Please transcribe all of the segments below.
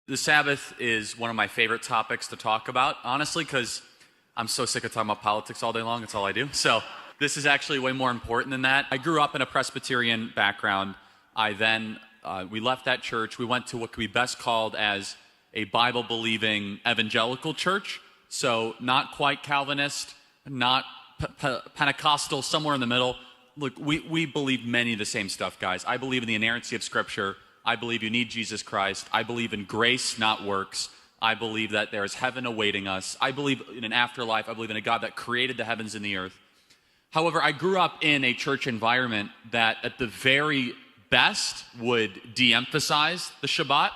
The Sabbath is one of my favorite topics to talk about, honestly, because I'm so sick of talking about politics all day long. It's all I do. So this is actually way more important than that. I grew up in a Presbyterian background. We left that church. We went to what could be best called as a Bible-believing evangelical church. So not quite Calvinist, not Pentecostal, somewhere in the middle. Look, we believe many of the same stuff, guys. I believe in the inerrancy of Scripture. I believe you need Jesus Christ. I believe in grace, not works. I believe that there is heaven awaiting us. I believe in an afterlife. I believe in a God that created the heavens and the earth. However, I grew up in a church environment that at the very best would de-emphasize the Shabat.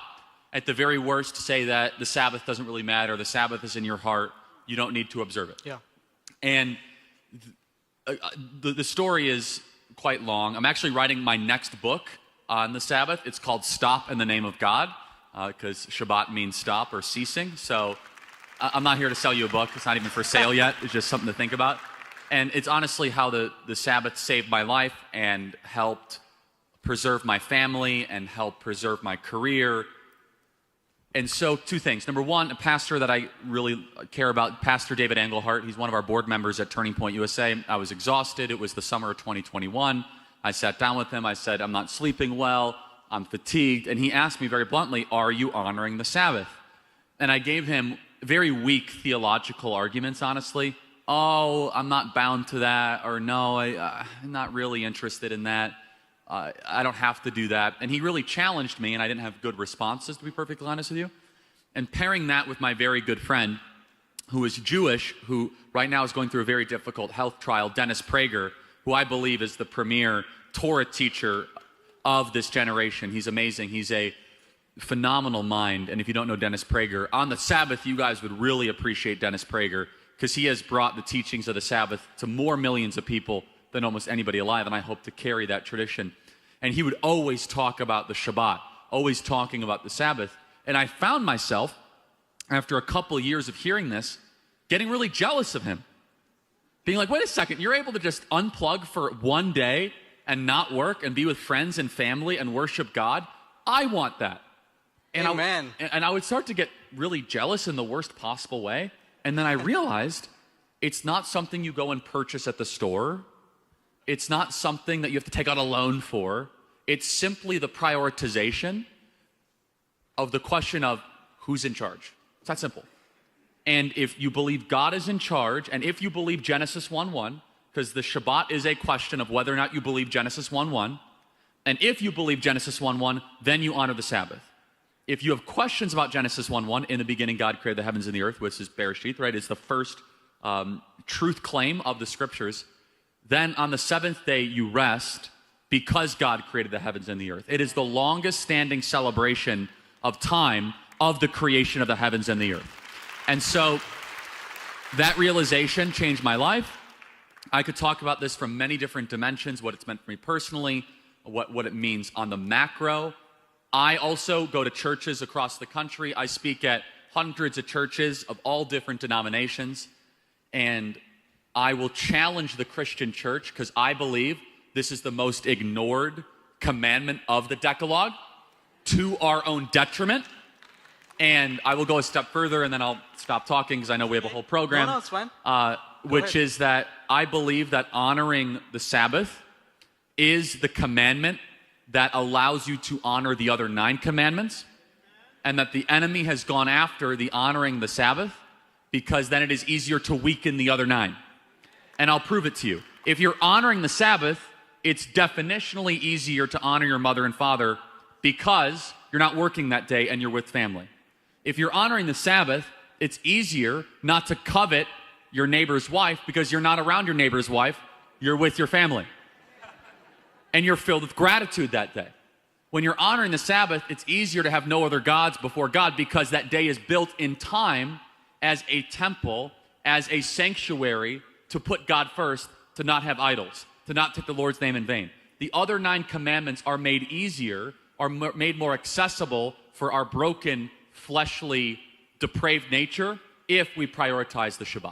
At the very worst, say that the Sabbath doesn't really matter. The Sabbath is in your heart. You don't need to observe it. Yeah. And the story is quite long. I'm actually writing my next book on the Sabbath. It's called Stop in the Name of God, because Shabbat means stop or ceasing. So I'm not here to sell you a book. It's not even for sale yet. It's just something to think about. And it's honestly how the Sabbath saved my life and helped preserve my family and helped preserve my career. And so two things. Number one, a pastor that I really care about, Pastor David Engelhardt. He's one of our board members at Turning Point USA. I was exhausted. It was the summer of 2021. I sat down with him. I said, I'm not sleeping well. I'm fatigued. And he asked me very bluntly, are you honoring the Sabbath? And I gave him very weak theological arguments, honestly. Oh, I'm not bound to that. Or no, I'm not really interested in that. I don't have to do that. And he really challenged me, and I didn't have good responses, to be perfectly honest with you. And pairing that with my very good friend, who is Jewish, who right now is going through a very difficult health trial, Dennis Prager, who I believe is the premier Toráh teacher of this generation. He's amazing. He's a phenomenal mind. And if you don't know Dennis Prager, on the Sabbath, you guys would really appreciate Dennis Prager, because he has brought the teachings of the Sabbath to more millions of people than almost anybody alive, and I hope to carry that tradition. And he would always talk about the Shabbat, always talking about the Sabbath. And I found myself, after a couple years of hearing this, getting really jealous of him. Being like, wait a second, you're able to just unplug for one day and not work and be with friends and family and worship God? I want that. And Amen. I would start to get really jealous in the worst possible way. And then I realized it's not something you go and purchase at the store. It's not something that you have to take out a loan for. It's simply the prioritization of the question of who's in charge. It's that simple. And if you believe God is in charge, and if you believe Genesis 1:1, because the Shabbat is a question of whether or not you believe Genesis 1:1, and if you believe Genesis 1:1, then you honor the Sabbath. If you have questions about Genesis 1:1, in the beginning God created the heavens and the earth, which is Bereshit, right? It's the first truth claim of the Scriptures. Then on the seventh day you rest because God created the heavens and the earth. It is the longest standing celebration of time of the creation of the heavens and the earth. And so that realization changed my life. I could talk about this from many different dimensions, what it's meant for me personally, what it means on the macro. I also go to churches across the country. I speak at hundreds of churches of all different denominations. And I will challenge the Christian church, because I believe this is the most ignored commandment of the Decalogue to our own detriment. And I will go a step further, and then I'll stop talking because I know we have a whole program. No, it's fine. Which is that I believe that honoring the Sabbath is the commandment that allows you to honor the other 9 commandments, and that the enemy has gone after the honoring the Sabbath because then it is easier to weaken the other 9. And I'll prove it to you. If you're honoring the Sabbath, it's definitionally easier to honor your mother and father because you're not working that day and you're with family. If you're honoring the Sabbath, it's easier not to covet your neighbor's wife because you're not around your neighbor's wife, you're with your family. And you're filled with gratitude that day. When you're honoring the Sabbath, it's easier to have no other gods before God because that day is built in time as a temple, as a sanctuary, to put God first, to not have idols, to not take the Lord's name in vain. The other 9 commandments are made easier, are made more accessible for our broken, fleshly, depraved nature if we prioritize the Shabbat.